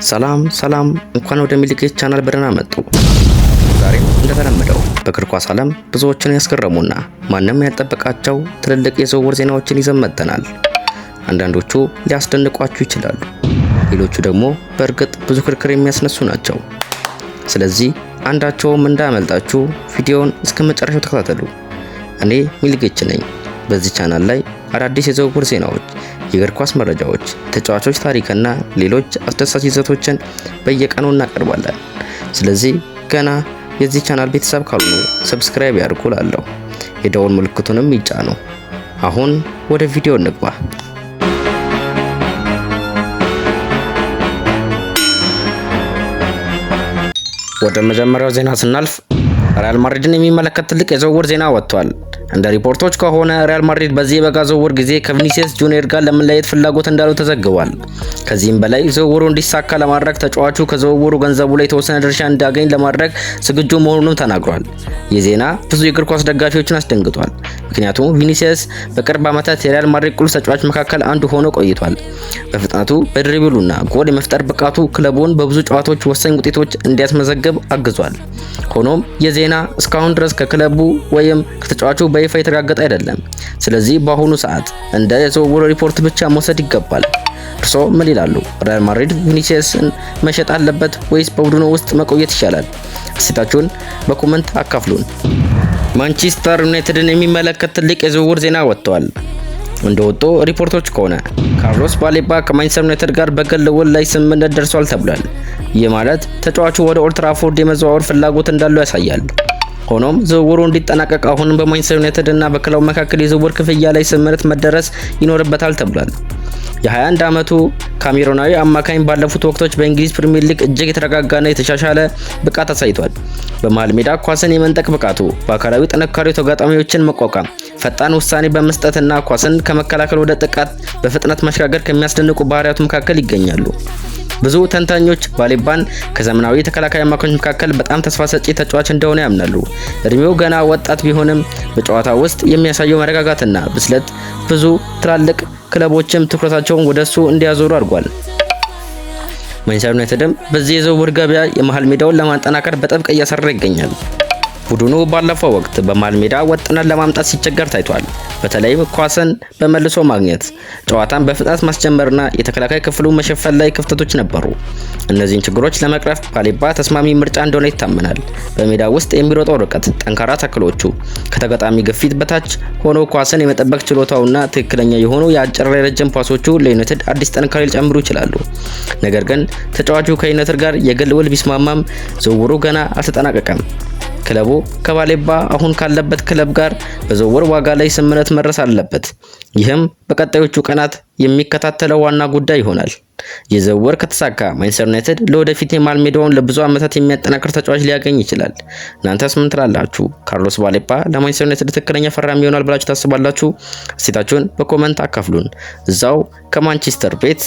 ሰላም እንኳን ወደ ሚልጌት ቻናል በደህና መጡ። ዛሬም እንደተለመደው በእግር ኳስ ዓለም ብዙዎችን ያስገረሙና ማንም ያልጠበቃቸው ትልልቅ የዝውውር ዜናዎችን ይዘን መጥተናል። አንዳንዶቹ ሊያስደንቋችሁ ይችላሉ፣ ሌሎቹ ደግሞ በእርግጥ ብዙ ክርክር የሚያስነሱ ናቸው። ስለዚህ አንዳቸውም እንዳያመልጣችሁ ቪዲዮውን እስከ መጨረሻው ተከታተሉ። እኔ ሚልጌት ነኝ። በዚህ ቻናል ላይ አዳዲስ የዝውውር ዜናዎች፣ የእግር ኳስ መረጃዎች፣ ተጫዋቾች ታሪክና ሌሎች አስደሳች ይዘቶችን በየቀኑ እናቀርባለን። ስለዚህ ገና የዚህ ቻናል ቤተሰብ ካልሆኑ ሰብስክራይብ ያድርጉ እላለሁ። የደወል ምልክቱንም ይጫኑ። አሁን ወደ ቪዲዮ እንግባ። ወደ መጀመሪያው ዜና ስናልፍ ሪያል ማድሪድን የሚመለከት ትልቅ የዝውውር ዜና ወጥቷል። እንደ ሪፖርቶች ከሆነ ሪያል ማድሪድ በዚህ የበጋ ዝውውር ጊዜ ከቪኒሲየስ ጁኒየር ጋር ለመለያየት ፍላጎት እንዳለው ተዘግቧል። ከዚህም በላይ ዝውውሩ እንዲሳካ ለማድረግ ተጫዋቹ ከዝውውሩ ገንዘቡ ላይ የተወሰነ ድርሻ እንዲያገኝ ለማድረግ ዝግጁ መሆኑንም ተናግሯል። ይህ ዜና ብዙ የእግር ኳስ ደጋፊዎችን አስደንግጧል። ምክንያቱም ቪኒሲየስ በቅርብ ዓመታት የሪያል ማድሪድ ቁልፍ ተጫዋች መካከል አንዱ ሆኖ ቆይቷል። በፍጥነቱ በድሪብሉና ጎል የመፍጠር ብቃቱ ክለቡን በብዙ ጨዋታዎች ወሳኝ ውጤቶች እንዲያስመዘግብ አግዟል። ሆኖም የዜና እስካሁን ድረስ ከክለቡ ወይም ከተጫዋቹ በይፋ የተረጋገጠ አይደለም። ስለዚህ በአሁኑ ሰዓት እንደ የዝውውር ሪፖርት ብቻ መውሰድ ይገባል። እርስዎ ምን ይላሉ? ሪያል ማድሪድ ቪኒሲየስን መሸጥ አለበት ወይስ በቡድኑ ውስጥ መቆየት ይሻላል? አስተያየታችሁን በኮሜንት አካፍሉን። ማንቸስተር ዩናይትድን የሚመለከት ትልቅ የዝውውር ዜና ወጥቷል። እንደወጡ ሪፖርቶች ከሆነ ካርሎስ ባሌባ ከማንቸስተር ዩናይትድ ጋር በግል ውል ላይ ስምምነት ደርሷል ተብሏል። ይህ ማለት ተጫዋቹ ወደ ኦልድ ትራፎርድ የመዘዋወር ፍላጎት እንዳለው ያሳያል። ሆኖም ዝውውሩ እንዲጠናቀቅ አሁንም በማንቸስተር ዩናይትድ እና በክለቡ መካከል የዝውውር ክፍያ ላይ ስምምነት መደረስ ይኖርበታል ተብሏል። የ21 ዓመቱ ካሜሮናዊ አማካኝ ባለፉት ወቅቶች በእንግሊዝ ፕሪሚየር ሊግ እጅግ የተረጋጋና የተሻሻለ ብቃት አሳይቷል። በመሃል ሜዳ ኳስን የመንጠቅ ብቃቱ፣ በአካላዊ ጥንካሬው ተጋጣሚዎችን መቋቋም፣ ፈጣን ውሳኔ በመስጠትና ኳስን ከመከላከል ወደ ጥቃት በፍጥነት ማሸጋገር ከሚያስደንቁ ባህሪያቱ መካከል ይገኛሉ። ብዙ ተንታኞች ባሌባን ከዘመናዊ ተከላካይ አማካኞች መካከል በጣም ተስፋ ሰጪ ተጫዋች እንደሆነ ያምናሉ። እድሜው ገና ወጣት ቢሆንም በጨዋታ ውስጥ የሚያሳየው መረጋጋትና ብስለት ብዙ ትላልቅ ክለቦችም ትኩረታቸውን ወደሱ እንዲያዞሩ አድርጓል። ማንቸስተር ዩናይትድም በዚህ የዝውውር ገበያ የመሃል ሜዳውን ለማጠናከር በጥብቅ እየሰራ ይገኛል። ቡድኑ ባለፈው ወቅት በመሃል ሜዳ ወጥነት ለማምጣት ሲቸገር ታይቷል። በተለይም ኳስን በመልሶ ማግኘት፣ ጨዋታን በፍጥነት ማስጀመርና የተከላካይ ክፍሉ መሸፈን ላይ ክፍተቶች ነበሩ። እነዚህን ችግሮች ለመቅረፍ ባሌባ ተስማሚ ምርጫ እንደሆነ ይታመናል። በሜዳ ውስጥ የሚሮጠው ርቀት፣ ጠንካራ ታክሎቹ፣ ከተጋጣሚ ግፊት በታች ሆኖ ኳስን የመጠበቅ ችሎታውና ትክክለኛ የሆኑ የአጭርና የረጅም ፓሶቹ ለዩናይትድ አዲስ ጥንካሬ ሊጨምሩ ይችላሉ። ነገር ግን ተጫዋቹ ከዩናይትድ ጋር የግል ውል ቢስማማም ዝውውሩ ገና አልተጠናቀቀም። ክለቡ ከባሌባ አሁን ካለበት ክለብ ጋር በዝውውር ዋጋ ላይ ስምምነት መድረስ አለበት። ይህም በቀጣዮቹ ቀናት የሚከታተለው ዋና ጉዳይ ይሆናል። የዝውውር ከተሳካ ማንቸስተር ዩናይትድ ለወደፊት የመሃል ሜዳውን ለብዙ ዓመታት የሚያጠናክር ተጫዋች ሊያገኝ ይችላል። እናንተስ ምን ትላላችሁ? ካርሎስ ባሌባ ለማንቸስተር ዩናይትድ ትክክለኛ ፈራሚ ይሆናል ብላችሁ ታስባላችሁ? አስተያየታችሁን በኮሜንት አካፍሉን። እዛው ከማንቸስተር ቤት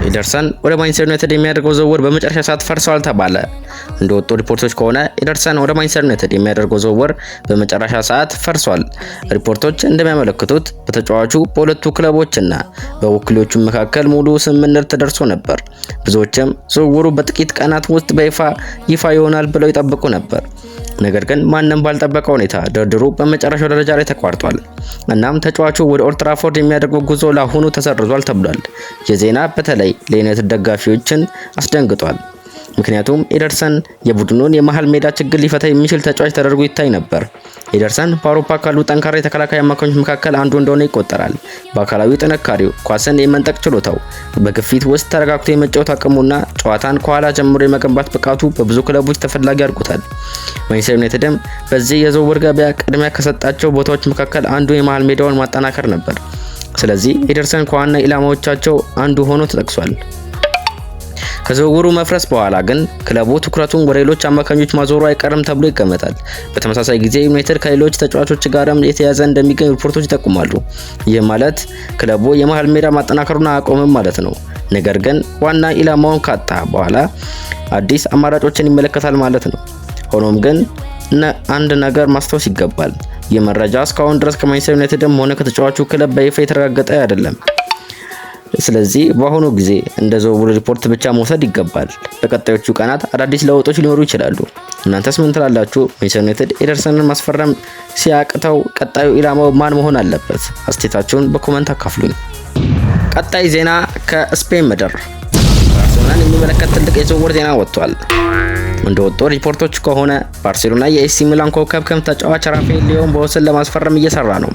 ኤደርሰን ወደ ማንቸስተር ዩናይትድ የሚያደርገው ዝውውር በመጨረሻ ሰዓት ፈርሷል ተባለ። እንደወጡ ሪፖርቶች ከሆነ ኤደርሰን ወደ ማንቸስተር ዩናይትድ የሚያደርገው ዝውውር በመጨረሻ ሰዓት ፈርሷል። ሪፖርቶች እንደሚያመለክቱት በተጫዋቹ በሁለቱ ክለቦችና በወኪሎቹ መካከል ሙሉ ስምምነት ተደርሶ ነበር። ብዙዎችም ዝውውሩ በጥቂት ቀናት ውስጥ ይፋ ይሆናል ብለው ይጠብቁ ነበር። ነገር ግን ማንም ባልጠበቀው ሁኔታ ድርድሩ በመጨረሻው ደረጃ ላይ ተቋርጧል። እናም ተጫዋቹ ወደ ኦልድ ትራፎርድ የሚያደርገው ጉዞ ለአሁኑ ተሰርዟል ተብሏል። የዜና በተለይ ለዩናይትድ ደጋፊዎችን አስደንግጧል። ምክንያቱም ኤደርሰን የቡድኑን የመሃል ሜዳ ችግር ሊፈታ የሚችል ተጫዋች ተደርጎ ይታይ ነበር። ኤደርሰን በአውሮፓ ካሉ ጠንካራ የተከላካይ አማካኞች መካከል አንዱ እንደሆነ ይቆጠራል። በአካላዊ ጥንካሬው፣ ኳስን የመንጠቅ ችሎታው፣ በግፊት ውስጥ ተረጋግቶ የመጫወት አቅሙና ጨዋታን ከኋላ ጀምሮ የመገንባት ብቃቱ በብዙ ክለቦች ተፈላጊ አድርጎታል። ማንቸስተር ዩናይትድም በዚህ የዝውውር ገበያ ቅድሚያ ከሰጣቸው ቦታዎች መካከል አንዱ የመሃል ሜዳውን ማጠናከር ነበር። ስለዚህ ኤደርሰን ከዋና ኢላማዎቻቸው አንዱ ሆኖ ተጠቅሷል። ከዝውውሩ መፍረስ በኋላ ግን ክለቡ ትኩረቱን ወደ ሌሎች አማካኞች ማዞሩ አይቀርም ተብሎ ይገመታል። በተመሳሳይ ጊዜ ዩናይትድ ከሌሎች ተጫዋቾች ጋርም የተያዘ እንደሚገኝ ሪፖርቶች ይጠቁማሉ። ይህ ማለት ክለቡ የመሃል ሜዳ ማጠናከሩን አያቆምም ማለት ነው። ነገር ግን ዋና ኢላማውን ካጣ በኋላ አዲስ አማራጮችን ይመለከታል ማለት ነው። ሆኖም ግን አንድ ነገር ማስታወስ ይገባል። ይህ መረጃ እስካሁን ድረስ ከማንቸስተር ዩናይትድም ሆነ ከተጫዋቹ ክለብ በይፋ የተረጋገጠ አይደለም። ስለዚህ በአሁኑ ጊዜ እንደ ዝውውር ሪፖርት ብቻ መውሰድ ይገባል። በቀጣዮቹ ቀናት አዳዲስ ለውጦች ሊኖሩ ይችላሉ። እናንተስ ምን ትላላችሁ? ማንቸስተር ዩናይትድ ኤደርሰንን ማስፈረም ሲያቅተው ቀጣዩ ኢላማው ማን መሆን አለበት? አስተያየታችሁን በኮመንት አካፍሉኝ። ቀጣይ ዜና ከስፔን ምድር ባርሴሎናን የሚመለከት ትልቅ የዝውውር ዜና ወጥቷል። እንደወጡ ሪፖርቶች ከሆነ ባርሴሎና የኤሲ ሚላን ኮከብ ተጫዋች ራፋኤል ሊዮን በውሰት ለማስፈረም እየሰራ ነው።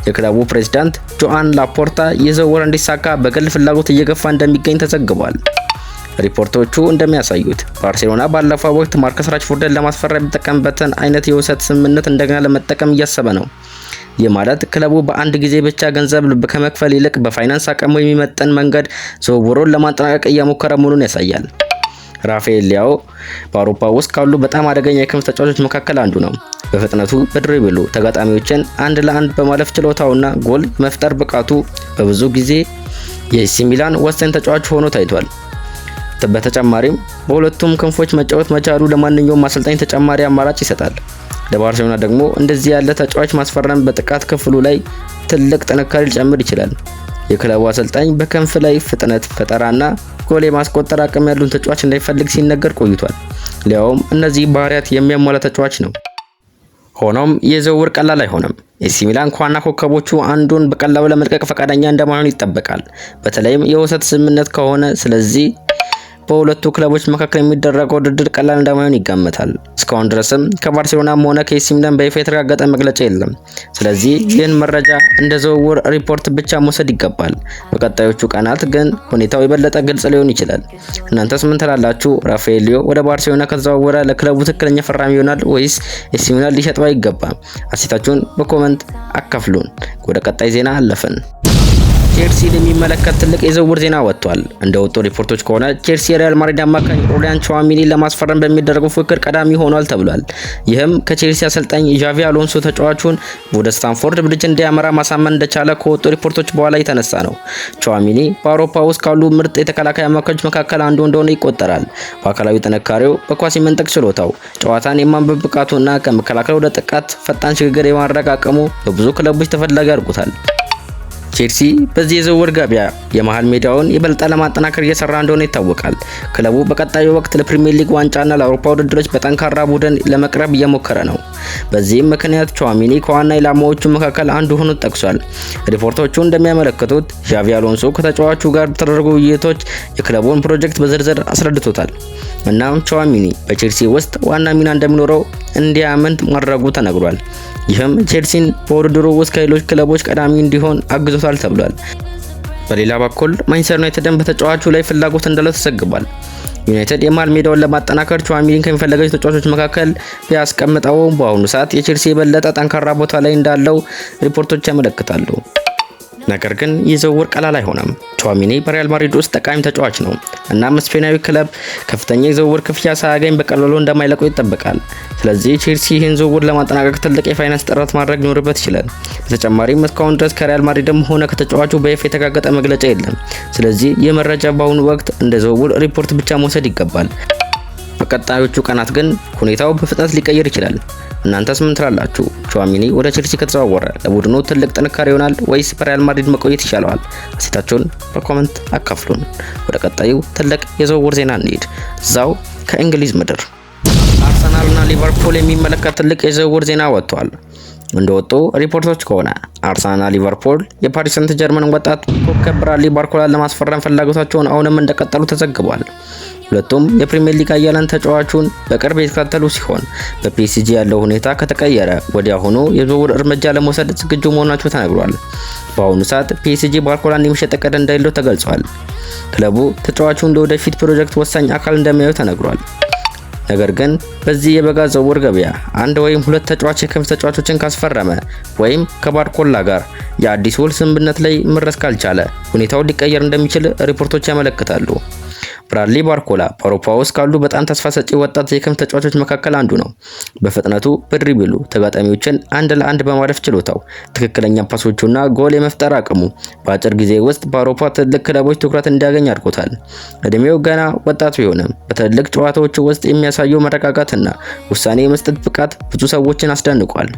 የክለቡ ፕሬዝዳንት ጆአን ላፖርታ የዝውውር እንዲሳካ በግል ፍላጎት እየገፋ እንደሚገኝ ተዘግቧል። ሪፖርቶቹ እንደሚያሳዩት ባርሴሎና ባለፈው ወቅት ማርከስ ራሽፎርድን ለማስፈረም የሚጠቀምበትን አይነት የውሰት ስምምነት እንደገና ለመጠቀም እያሰበ ነው። ይህ ማለት ክለቡ በአንድ ጊዜ ብቻ ገንዘብ ከመክፈል ይልቅ በፋይናንስ አቅሙ የሚመጠን መንገድ ዝውውሩን ለማጠናቀቅ እየሞከረ መሆኑን ያሳያል። ራፋኤል ሊያኦ በአውሮፓ ውስጥ ካሉ በጣም አደገኛ የክንፍ ተጫዋቾች መካከል አንዱ ነው። በፍጥነቱ በድሪብሉ ተጋጣሚዎችን አንድ ለአንድ በማለፍ ችሎታውና ጎል መፍጠር ብቃቱ በብዙ ጊዜ የኤሲ ሚላን ወሳኝ ተጫዋች ሆኖ ታይቷል። በተጨማሪም በሁለቱም ክንፎች መጫወት መቻሉ ለማንኛውም አሰልጣኝ ተጨማሪ አማራጭ ይሰጣል። ለባርሴሎና ደግሞ እንደዚህ ያለ ተጫዋች ማስፈረም በጥቃት ክፍሉ ላይ ትልቅ ጥንካሬ ሊጨምር ይችላል። የክለቡ አሰልጣኝ በክንፍ ላይ ፍጥነት፣ ፈጠራና ጎል የማስቆጠር አቅም ያሉን ተጫዋች እንዳይፈልግ ሲነገር ቆይቷል። ሊያውም እነዚህ ባህሪያት የሚያሟላ ተጫዋች ነው። ሆኖም የዝውውር ቀላል አይሆንም። ኤሲ ሚላን ከዋና ኮከቦቹ አንዱን በቀላሉ ለመልቀቅ ፈቃደኛ እንደማይሆን ይጠበቃል፣ በተለይም የውሰት ስምምነት ከሆነ። ስለዚህ በሁለቱ ክለቦች መካከል የሚደረገው ድርድር ቀላል እንደማይሆን ይገመታል። እስካሁን ድረስም ከባርሴሎናም ሆነ ከኤሲ ሚላን በይፋ የተረጋገጠ መግለጫ የለም። ስለዚህ ይህን መረጃ እንደ ዝውውር ሪፖርት ብቻ መውሰድ ይገባል። በቀጣዮቹ ቀናት ግን ሁኔታው የበለጠ ግልጽ ሊሆን ይችላል። እናንተስ ምን ትላላችሁ? ራፋኤል ሊዮ ወደ ባርሴሎና ከተዘዋወረ ለክለቡ ትክክለኛ ፈራሚ ይሆናል ወይስ ኤሲ ሚላን ሊሸጠው አይገባም? አስተያየታችሁን በኮመንት አካፍሉን። ወደ ቀጣይ ዜና አለፍን። ቼልሲን የሚመለከት ትልቅ የዝውውር ዜና ወጥቷል። እንደወጡ ሪፖርቶች ከሆነ ቼልሲ የሪያል ማድሪድ አማካኝ ኦሊያን ቹዋሚኒ ለማስፈረም በሚደረገው ፉክክር ቀዳሚ ሆኗል ተብሏል። ይህም ከቼልሲ አሰልጣኝ ዣቪ አሎንሶ ተጫዋቹን ወደ ስታንፎርድ ብሪጅ እንዲያመራ ማሳመን እንደቻለ ከወጡ ሪፖርቶች በኋላ የተነሳ ነው። ቹዋሚኒ በአውሮፓ ውስጥ ካሉ ምርጥ የተከላካይ አማካኞች መካከል አንዱ እንደሆነ ይቆጠራል። በአካላዊ ጥንካሬው፣ በኳስ የመንጠቅ ችሎታው፣ ጨዋታን የማንበብ ብቃቱና ከመከላከል ወደ ጥቃት ፈጣን ሽግግር የማድረግ አቅሙ በብዙ ክለቦች ተፈላጊ አድርጎታል። ቼልሲ በዚህ የዝውውር ገበያ የመሃል ሜዳውን የበለጠ ለማጠናከር እየሰራ እንደሆነ ይታወቃል። ክለቡ በቀጣዩ ወቅት ለፕሪሚየር ሊግ ዋንጫና ለአውሮፓ ውድድሮች በጠንካራ ቡድን ለመቅረብ እየሞከረ ነው። በዚህም ምክንያት ቹዋሚኒ ከዋና ኢላማዎቹ መካከል አንዱ ሆኖ ጠቅሷል። ሪፖርቶቹ እንደሚያመለክቱት ዣቪ አሎንሶ ከተጫዋቹ ጋር በተደረጉ ውይይቶች የክለቡን ፕሮጀክት በዝርዝር አስረድቶታል። እናም ቹዋሚኒ በቼልሲ ውስጥ ዋና ሚና እንደሚኖረው እንዲያምን ማድረጉ ተነግሯል። ይህም ቼልሲን በውድድሩ ውስጥ ከሌሎች ክለቦች ቀዳሚ እንዲሆን አግዞታል ተብሏል። በሌላ በኩል ማንቸስተር ዩናይትድን በተጫዋቹ ላይ ፍላጎት እንዳለው ተዘግቧል። ዩናይትድ የመሃል ሜዳውን ለማጠናከር ቹዋሚኒን ከሚፈልጋቸው ተጫዋቾች መካከል ቢያስቀምጠው በአሁኑ ሰዓት የቼልሲ የበለጠ ጠንካራ ቦታ ላይ እንዳለው ሪፖርቶች ያመለክታሉ። ነገር ግን ይህ ዝውውር ቀላል አይሆንም። ቹዋሚኒ በሪያል ማድሪድ ውስጥ ጠቃሚ ተጫዋች ነው። እናም ስፔናዊ ክለብ ከፍተኛ የዝውውር ክፍያ ሳያገኝ በቀላሉ እንደማይለቀው ይጠበቃል። ስለዚህ ቼልሲ ይህን ዝውውር ለማጠናቀቅ ትልቅ የፋይናንስ ጥረት ማድረግ ሊኖርበት ይችላል። በተጨማሪም እስካሁን ድረስ ከሪያል ማድሪድም ሆነ ከተጫዋቹ በይፋ የተረጋገጠ መግለጫ የለም። ስለዚህ ይህ መረጃ በአሁኑ ወቅት እንደ ዝውውር ሪፖርት ብቻ መውሰድ ይገባል። በቀጣዮቹ ቀናት ግን ሁኔታው በፍጥነት ሊቀየር ይችላል። እናንተስ ምን ትላላችሁ? ቹዋሚኒ ወደ ቼልሲ ከተዘዋወረ ለቡድኑ ትልቅ ጥንካሬ ይሆናል ወይስ በሪያል ማድሪድ መቆየት ይሻለዋል? አስተያየታችሁን በኮመንት አካፍሉን። ወደ ቀጣዩ ትልቅ የዝውውር ዜና እንሂድ። እዛው ከእንግሊዝ ምድር አርሰናልና ሊቨርፑል የሚመለከት ትልቅ የዝውውር ዜና ወጥቷል። እንደወጡ ሪፖርቶች ከሆነ አርሰናልና ሊቨርፑል የፓሪስ ሰንት ጀርመን ወጣት ኮከብ ብራድሊ ባርኮላን ለማስፈረም ፍላጎታቸውን አሁንም እንደቀጠሉ ተዘግቧል። ሁለቱም የፕሪሚየር ሊግ አያለን ተጫዋቹን በቅርብ የተከታተሉ ሲሆን በፒኤስጂ ያለው ሁኔታ ከተቀየረ ወዲያውኑ የዝውውር እርምጃ ለመውሰድ ዝግጁ መሆናቸው ተነግሯል። በአሁኑ ሰዓት ፒኤስጂ ባርኮላን የመሸጥ እቅድ እንደሌለው ተገልጿል። ክለቡ ተጫዋቹ እንደ ወደፊት ፕሮጀክት ወሳኝ አካል እንደሚያዩ ተነግሯል። ነገር ግን በዚህ የበጋ ዝውውር ገበያ አንድ ወይም ሁለት ተጫዋች የክንፍ ተጫዋቾችን ካስፈረመ ወይም ከባርኮላ ጋር የአዲስ ውል ስምምነት ላይ መድረስ ካልቻለ ሁኔታው ሊቀየር እንደሚችል ሪፖርቶች ያመለክታሉ። ብራድሊ ባርኮላ በአውሮፓ ውስጥ ካሉ በጣም ተስፋ ሰጪ ወጣት የክንፍ ተጫዋቾች መካከል አንዱ ነው። በፍጥነቱ፣ በድሪብሉ ተጋጣሚዎችን አንድ ለአንድ በማለፍ ችሎታው፣ ትክክለኛ ፓሶቹና ጎል የመፍጠር አቅሙ በአጭር ጊዜ ውስጥ በአውሮፓ ትልቅ ክለቦች ትኩረት እንዲያገኝ አድርጎታል። እድሜው ገና ወጣት ቢሆንም በትልቅ ጨዋታዎች ውስጥ የሚያሳየው መረጋጋትና ውሳኔ የመስጠት ብቃት ብዙ ሰዎችን አስደንቋል።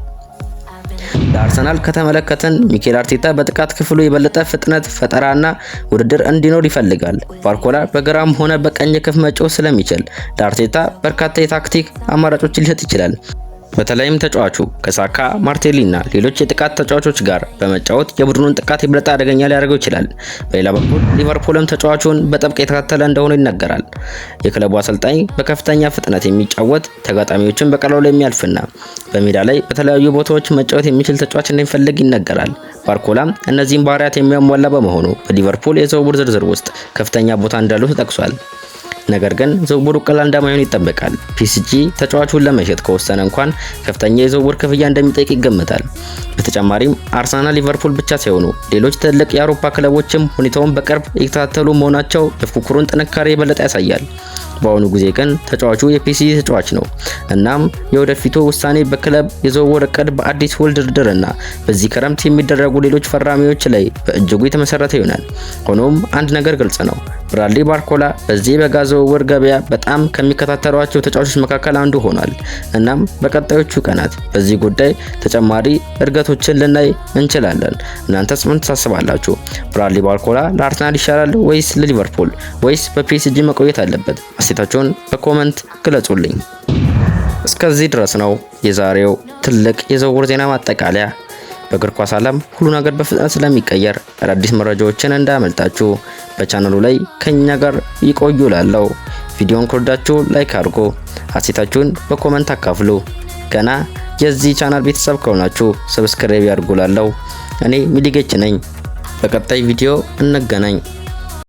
ለአርሰናል ከተመለከተን ሚኬል አርቴታ በጥቃት ክፍሉ የበለጠ ፍጥነት፣ ፈጠራና ውድድር እንዲኖር ይፈልጋል። ባርኮላ በግራም ሆነ በቀኝ ክንፍ መጫወት ስለሚችል ለአርቴታ በርካታ የታክቲክ አማራጮችን ሊሰጥ ይችላል። በተለይም ተጫዋቹ ከሳካ፣ ማርቴሊና ሌሎች የጥቃት ተጫዋቾች ጋር በመጫወት የቡድኑን ጥቃት የበለጠ አደገኛ ሊያደርገው ይችላል። በሌላ በኩል ሊቨርፑልም ተጫዋቹን በጥብቅ የተከታተለ እንደሆነ ይነገራል። የክለቡ አሰልጣኝ በከፍተኛ ፍጥነት የሚጫወት ተጋጣሚዎችን በቀላሉ የሚያልፍና በሜዳ ላይ በተለያዩ ቦታዎች መጫወት የሚችል ተጫዋች እንደሚፈልግ ይነገራል። ባርኮላም እነዚህን ባህሪያት የሚያሟላ በመሆኑ በሊቨርፑል የዝውውር ዝርዝር ውስጥ ከፍተኛ ቦታ እንዳለው ተጠቅሷል። ነገር ግን ዝውውሩ ቀላል እንደማይሆን ይጠበቃል። ፒኤስጂ ተጫዋቹን ለመሸጥ ከወሰነ እንኳን ከፍተኛ የዝውውር ክፍያ እንደሚጠይቅ ይገመታል። በተጨማሪም አርሰናል፣ ሊቨርፑል ብቻ ሳይሆኑ ሌሎች ትልቅ የአውሮፓ ክለቦችም ሁኔታውን በቅርብ እየተከታተሉ መሆናቸው የፉክክሩን ጥንካሬ የበለጠ ያሳያል። በአሁኑ ጊዜ ግን ተጫዋቹ የፒኤስጂ ተጫዋች ነው። እናም የወደፊቱ ውሳኔ በክለብ የዝውውር እቅድ፣ በአዲስ ውል ድርድርና በዚህ ክረምት የሚደረጉ ሌሎች ፈራሚዎች ላይ በእጅጉ የተመሰረተ ይሆናል። ሆኖም አንድ ነገር ግልጽ ነው። ብራድሊ ባርኮላ በዚህ በጋ ዝውውር ገበያ በጣም ከሚከታተሏቸው ተጫዋቾች መካከል አንዱ ሆኗል። እናም በቀጣዮቹ ቀናት በዚህ ጉዳይ ተጨማሪ እድገቶችን ልናይ እንችላለን። እናንተስ ምን ታስባላችሁ? ብራድሊ ባርኮላ ለአርሰናል ይሻላል ወይስ ለሊቨርፑል ወይስ በፒኤስጂ መቆየት አለበት? አስተያየታችሁን በኮመንት ግለጹልኝ። እስከዚህ ድረስ ነው የዛሬው ትልቅ የዝውውር ዜና ማጠቃለያ። በእግር ኳስ ዓለም ሁሉ ነገር በፍጥነት ስለሚቀየር አዳዲስ መረጃዎችን እንዳያመልጣችሁ በቻናሉ ላይ ከኛ ጋር ይቆዩ። ላለው ቪዲዮን ከወዳችሁ ላይክ አድርጉ፣ አስተያየታችሁን በኮመንት አካፍሉ። ገና የዚህ ቻናል ቤተሰብ ከሆናችሁ ሰብስክራይብ ያድርጉ። ላለው እኔ ሚሊጌች ነኝ። በቀጣይ ቪዲዮ እንገናኝ።